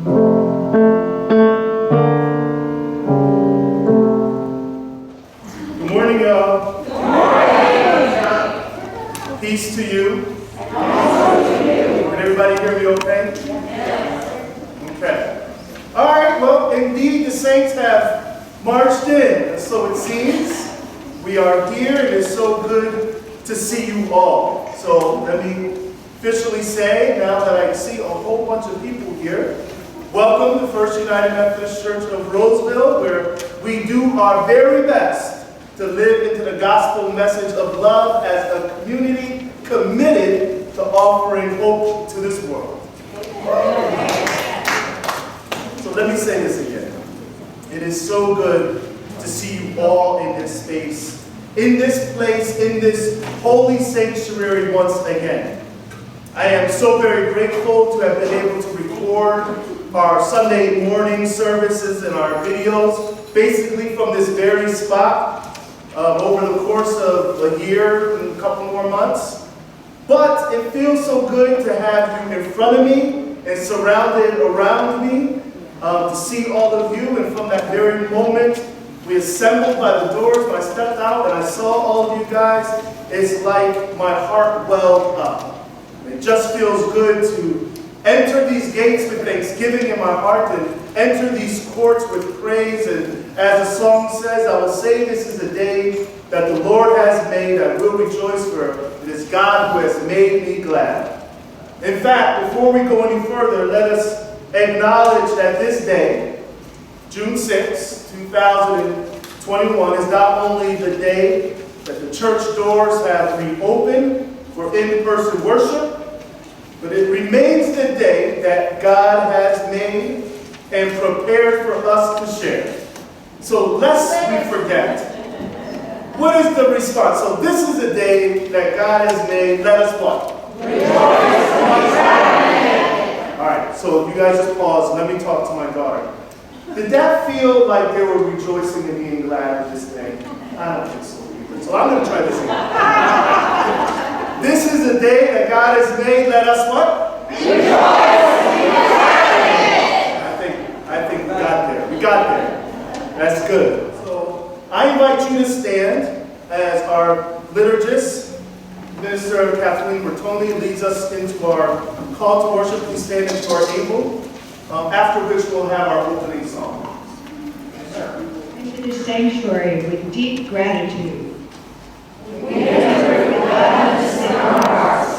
Good morning, y'all. Good morning. Peace to you. And also to you. Can everybody hear me okay? Yes. Okay. All right, well, indeed, the saints have marched in, and so it seems. We are here, and it's so good to see you all. So let me officially say, now that I see a whole bunch of people here, welcome to First United Methodist Church of Roseville, where we do our very best to live into the gospel message of love as a community committed to offering hope to this world. So let me say this again. It is so good to see you all in this space, in this place, in this holy sanctuary once again. I am so very grateful to have been able to record our Sunday morning services and our videos, basically from this very spot, over the course of a year and a couple more months. But it feels so good to have you in front of me and surrounded around me, to see all of you. And from that very moment we assembled by the doors, when I stepped out and I saw all of you guys, it's like my heart welled up. It just feels good to enter these gates with thanksgiving in my heart and enter these courts with praise. And as the song says, I will say this is a day that the Lord has made. I will rejoice, for it is God who has made me glad. In fact, before we go any further, let us acknowledge that this day, June 6, 2021, is not only the day that the church doors have reopened for in-person worship, but it remains the day that God has made and prepared for us to share. So lest we forget, what is the response? So this is the day that God has made. Let us what? Rejoice. All right, so you guys just pause. Let me talk to my daughter. Did that feel like they were rejoicing and being glad with this thing? I don't think so either. So I'm going to try this again. This is the day that God has made. Let us what? Rejoice. I think we got there. We got there. That's good. So I invite you to stand as our liturgist, Minister Kathleen Bertoni, leads us into our call to worship. Please stand if you are able. After which we'll have our opening song. Into this sanctuary with deep gratitude. We enter with gladness in our hearts.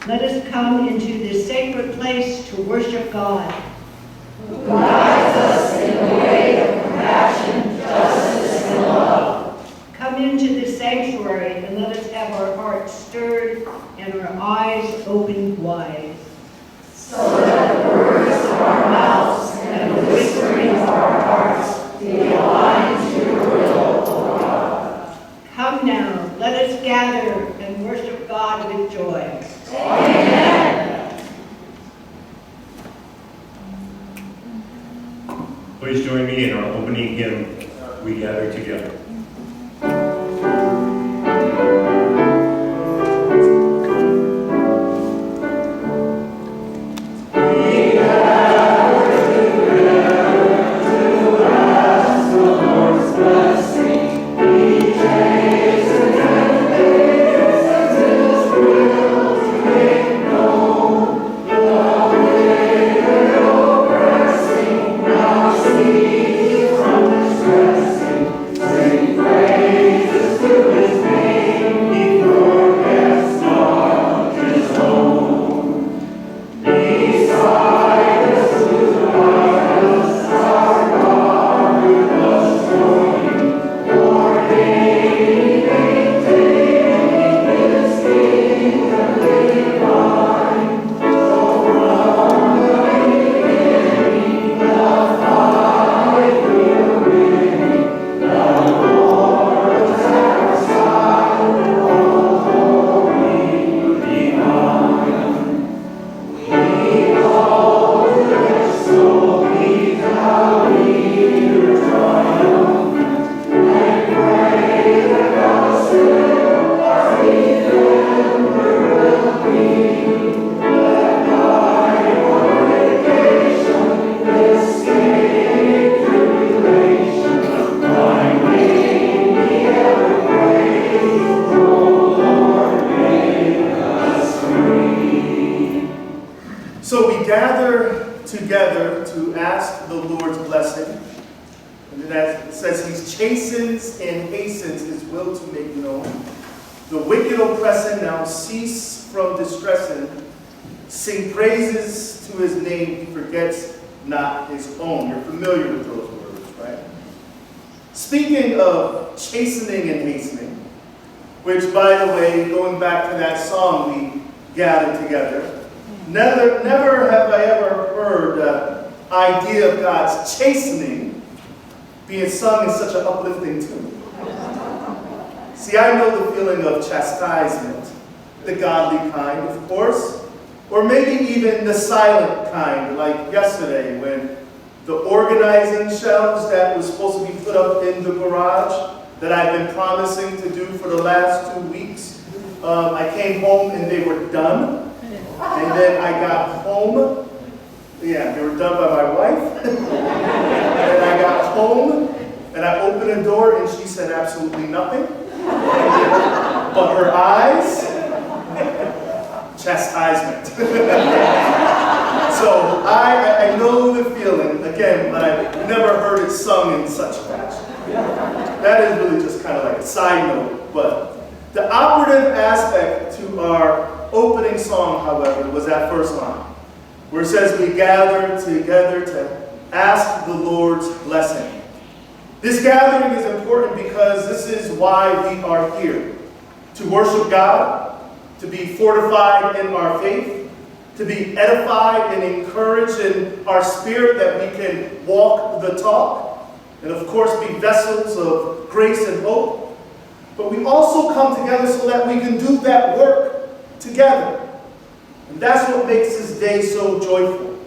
Let us come into this sacred place to worship God. Who guides us in the way of compassion, justice, and love. Come into this sanctuary and let us have our hearts stirred and our eyes opened wide. So that the words of our mouths and the whispering of our hearts be aligned to your will, O God. Come now, let us gather and worship God with joy. Amen. Please join me in our opening hymn, We Gather Together. Sing gather together to ask the Lord's blessing. And then it says he chastens and hastens his will to make known. The wicked oppressing now cease from distressing. Sing praises to his name, he forgets not his own. You're familiar with those words, right? Speaking of chastening and hastening, which, by the way, going back to that song we gathered together, never have I ever heard the idea of God's chastening being sung in such an uplifting tune. See, I know the feeling of chastisement, the godly kind, of course, or maybe even the silent kind, like yesterday when the organizing shelves that was supposed to be put up in the garage that I've been promising to do for the last 2 weeks, I came home and they were done. And then I got home. Yeah, they were done by my wife. And I got home and I opened the door and she said absolutely nothing. But her eyes, chastisement. So I know the feeling, again, but I've never heard it sung in such fashion. That is really just kind of like a side note, but the operative aspect to our opening song, however, was that first line, where it says we gather together to ask the Lord's blessing. This gathering is important because this is why we are here, to worship God, to be fortified in our faith, to be edified and encouraged in our spirit that we can walk the talk, and of course be vessels of grace and hope. But we also come together so that we can do that work together. And that's what makes this day so joyful.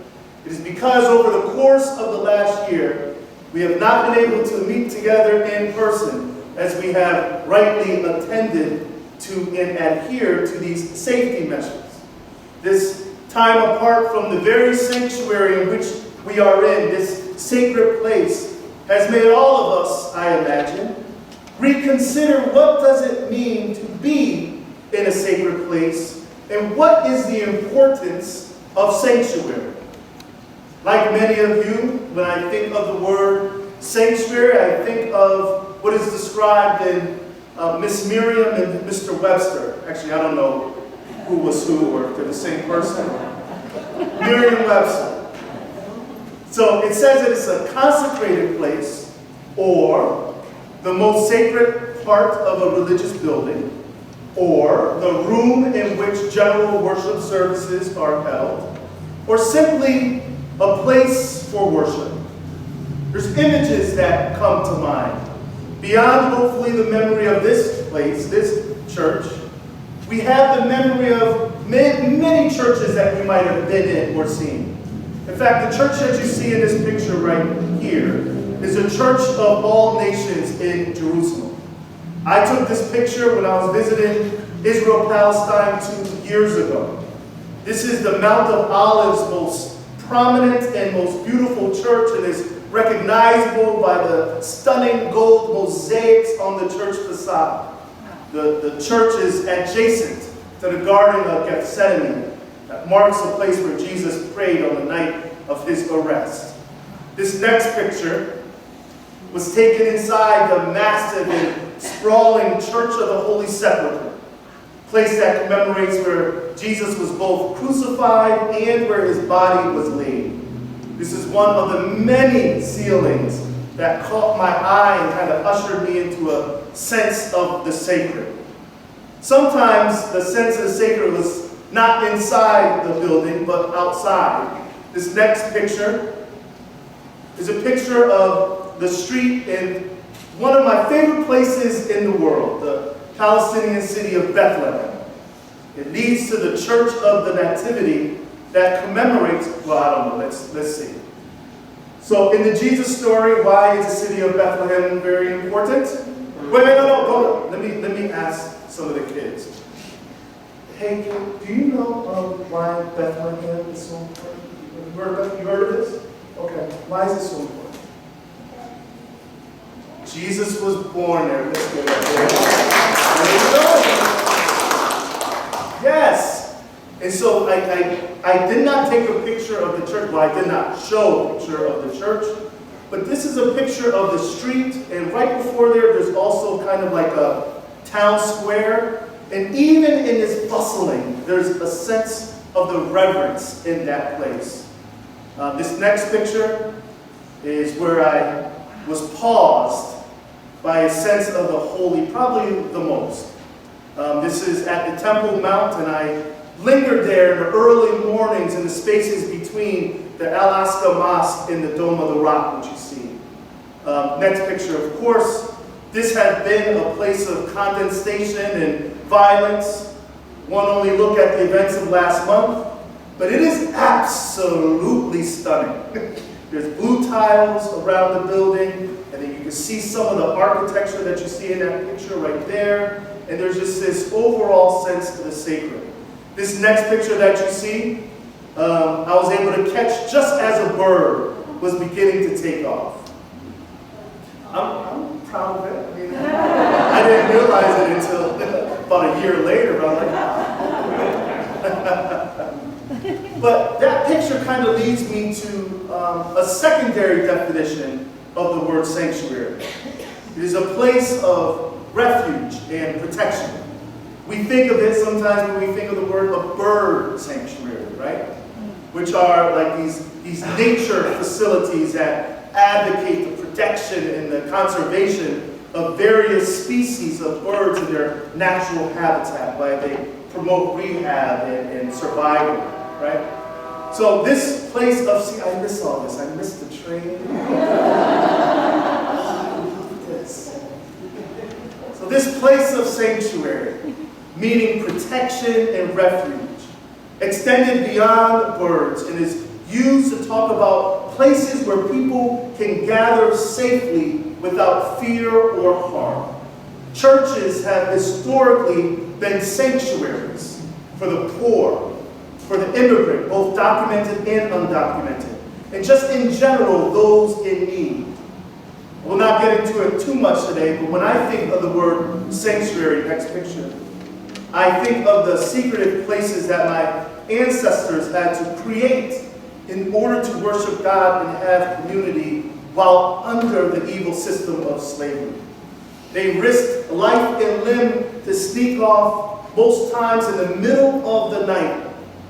It is because over the course of the last year, we have not been able to meet together in person as we have rightly attended to and adhere to these safety measures. This time apart from the very sanctuary in which we are in, this sacred place, has made all of us, I imagine, reconsider what does it mean to be in a sacred place and what is the importance of sanctuary. Like many of you, when I think of the word sanctuary, I think of what is described in Miss Miriam and Mr. Webster. Actually, I don't know who was who or if they're the same person. Miriam Webster. So it says that it's a consecrated place or the most sacred part of a religious building or the room in which general worship services are held or simply a place for worship. There's images that come to mind. Beyond hopefully the memory of this place, this church, we have the memory of many churches that we might have been in or seen. In fact, the church that you see in this picture right here is a church of all nations in Jerusalem. I took this picture when I was visiting Israel, Palestine 2 years ago. This is the Mount of Olives' most prominent and most beautiful church, and is recognizable by the stunning gold mosaics on the church facade. The church is adjacent to the Garden of Gethsemane. That marks the place where Jesus prayed on the night of his arrest. This next picture was taken inside the massive and sprawling Church of the Holy Sepulchre, a place that commemorates where Jesus was both crucified and where his body was laid. This is one of the many ceilings that caught my eye and kind of ushered me into a sense of the sacred. Sometimes the sense of the sacred was not inside the building, but outside. This next picture is a picture of the street in one of my favorite places in the world, the Palestinian city of Bethlehem. It leads to the Church of the Nativity that commemorates, well, I don't know, let's see. So in the Jesus story, why is the city of Bethlehem very important? Wait, no, let me ask some of the kids. Hey, do you know why Bethlehem is so important? You heard of this? Okay, why is it so important? Jesus was born there. Let's get it there. There you go. Yes, And so I did not take a picture of the church. Well, I did not show a picture of the church. But this is a picture of the street. And right before there's also kind of like a town square. And even in this bustling, there's a sense of the reverence in that place. This next picture is where I was paused by a sense of the holy, probably the most. This is at the Temple Mount, and I lingered there in the early mornings in the spaces between the Alaska Mosque and the Dome of the Rock, which you see. Next picture, of course, this had been a place of condensation and violence. One only look at the events of last month, but it is absolutely stunning. There's blue tiles around the building, and then you can see some of the architecture that you see in that picture right there. And there's just this overall sense of the sacred. This next picture that you see, I was able to catch just as a bird was beginning to take off. I'm proud of it. I mean, I didn't realize it until about a year later. But that picture kind of leads me to a secondary definition of the word sanctuary. It is a place of refuge and protection. We think of it sometimes when we think of the word a bird sanctuary, right? Which are like these nature facilities that advocate the protection and the conservation of various species of birds in their natural habitat, like they promote rehab and survival, right? So this place of, see, I miss all this. I miss the train. I love this. So this place of sanctuary, meaning protection and refuge, extended beyond birds and is used to talk about places where people can gather safely without fear or harm. Churches have historically been sanctuaries for the poor, for the immigrant, both documented and undocumented, and just in general, those in need. We'll not get into it too much today, but when I think of the word sanctuary, next picture, I think of the secretive places that my ancestors had to create in order to worship God and have community while under the evil system of slavery. They risked life and limb to sneak off, most times in the middle of the night,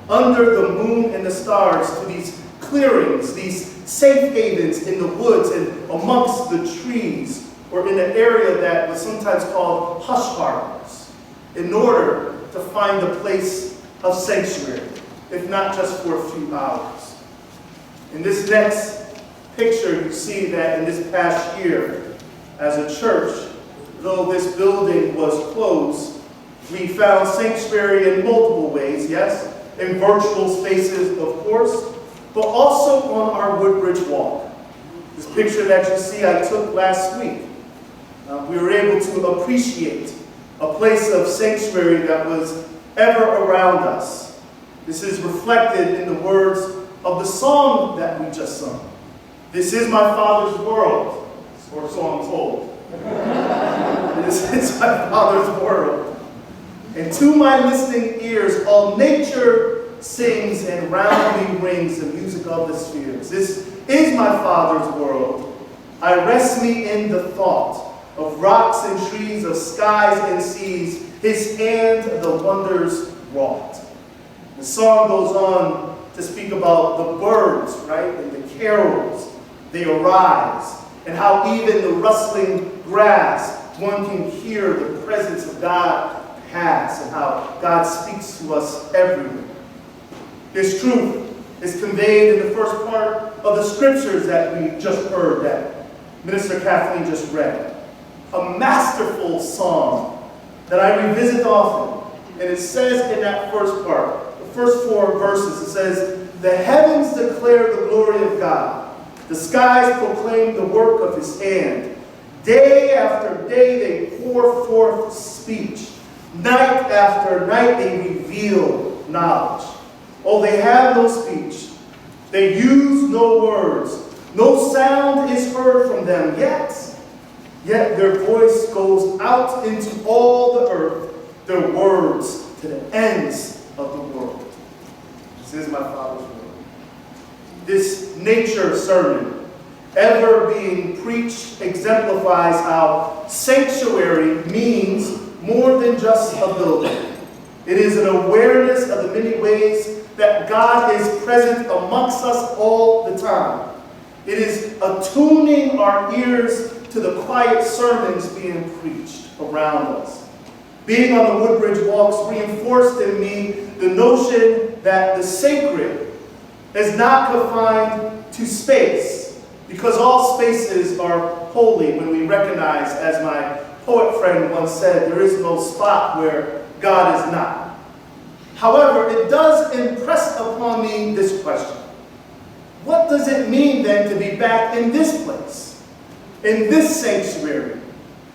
under the moon and the stars, to these clearings, these safe havens in the woods and amongst the trees, or in an area that was sometimes called hush harbors, in order to find a place of sanctuary, if not just for a few hours. In this next picture, you see that in this past year, as a church, though this building was closed, we found sanctuary in multiple ways, yes, in virtual spaces, of course, but also on our Woodbridge Walk. This picture that you see I took last week. We were able to appreciate a place of sanctuary that was ever around us. This is reflected in the words of the song that we just sung. This is my Father's world, or so I'm told. This is my Father's world. And to my listening ears, all nature sings and roundly rings the music of the spheres. This is my Father's world. I rest me in the thought of rocks and trees, of skies and seas, his hand the wonders wrought. The song goes on to speak about the birds, right, and the carols. They arise, and how even the rustling grass, one can hear the presence of God pass, and how God speaks to us everywhere. This truth is conveyed in the first part of the scriptures that we just heard, that Minister Kathleen just read. A masterful song that I revisit often. And it says in that first part, the first 4 verses, it says, "The heavens declare the glory of God. The skies proclaim the work of his hand. Day after day they pour forth speech. Night after night they reveal knowledge." Oh, they have no speech. They use no words. No sound is heard from them, yet their voice goes out into all the earth, their words to the ends of the world. This is my Father's will. This nature sermon, ever being preached, exemplifies how sanctuary means more than just a building. It is an awareness of the many ways that God is present amongst us all the time. It is attuning our ears to the quiet sermons being preached around us. Being on the Woodbridge walks reinforced in me the notion that the sacred is not confined to space, because all spaces are holy when we recognize, as my poet friend once said, there is no spot where God is not. However, it does impress upon me this question. What does it mean then to be back in this place, in this sanctuary,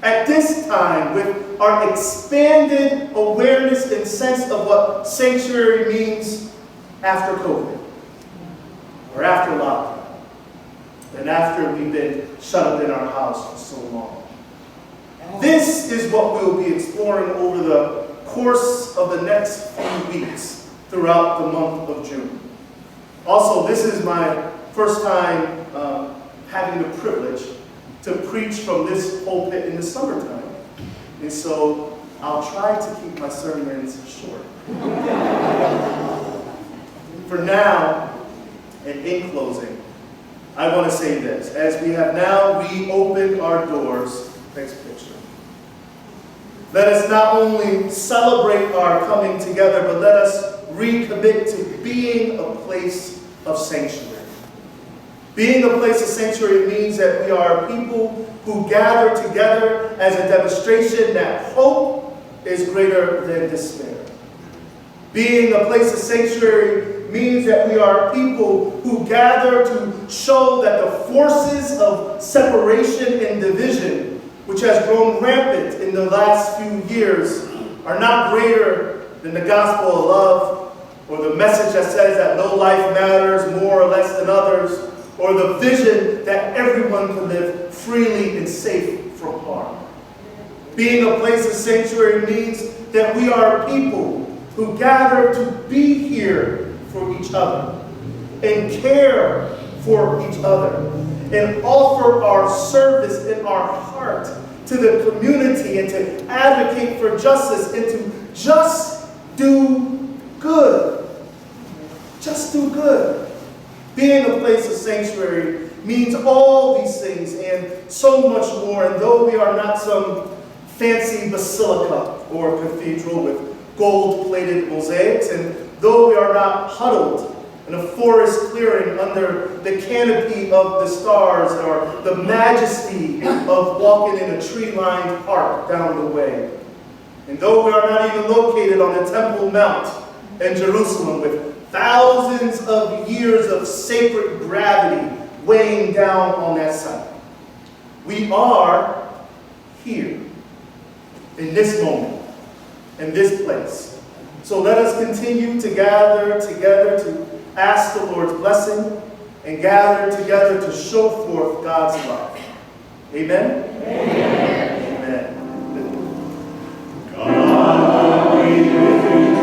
at this time, with our expanded awareness and sense of what sanctuary means after COVID, or after lockdown, and after we've been shut up in our house for so long? This is what we'll be exploring over the course of the next few weeks throughout the month of June. Also, this is my first time having the privilege to preach from this pulpit in the summertime. And so I'll try to keep my sermons short. For now, and in closing, I want to say this. As we have now reopened our doors, next picture, let us not only celebrate our coming together, but let us recommit to being a place of sanctuary. Being a place of sanctuary means that we are people who gather together as a demonstration that hope is greater than despair. Being a place of sanctuary means that we are people who gather to show that the forces of separation and division, which has grown rampant in the last few years, are not greater than the gospel of love, or the message that says that no life matters more or less than others, or the vision that everyone can live freely and safe from harm. Being a place of sanctuary means that we are people who gather to be here for each other and care for each other and offer our service in our heart to the community and to advocate for justice and to just do good. Just do good. Being a place of sanctuary means all these things and so much more. And though we are not some fancy basilica or cathedral with gold-plated mosaics, and though we are not huddled in a forest clearing under the canopy of the stars or the majesty of walking in a tree-lined park down the way, and though we are not even located on the Temple Mount in Jerusalem with thousands of years of sacred gravity weighing down on that site, we are here in this moment, in this place. So let us continue to gather together to ask the Lord's blessing and gather together to show forth God's love. Amen? Amen. Amen. God be with you.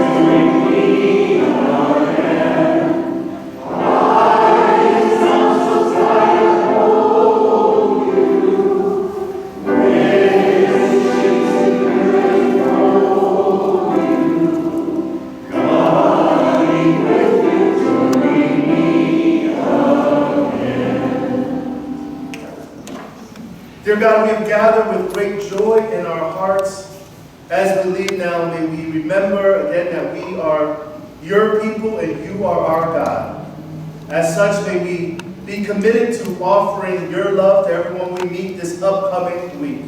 Dear God, we have gathered with great joy in our hearts. As we leave now, may we remember again that we are your people and you are our God. As such, may we be committed to offering your love to everyone we meet this upcoming week.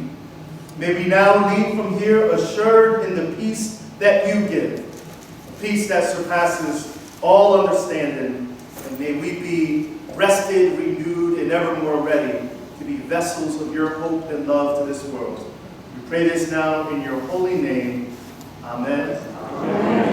May we now leave from here assured in the peace that you give, a peace that surpasses all understanding, and may we be rested, renewed, and ever more ready to be vessels of your hope and love to this world. We pray this now in your holy name. Amen. Amen.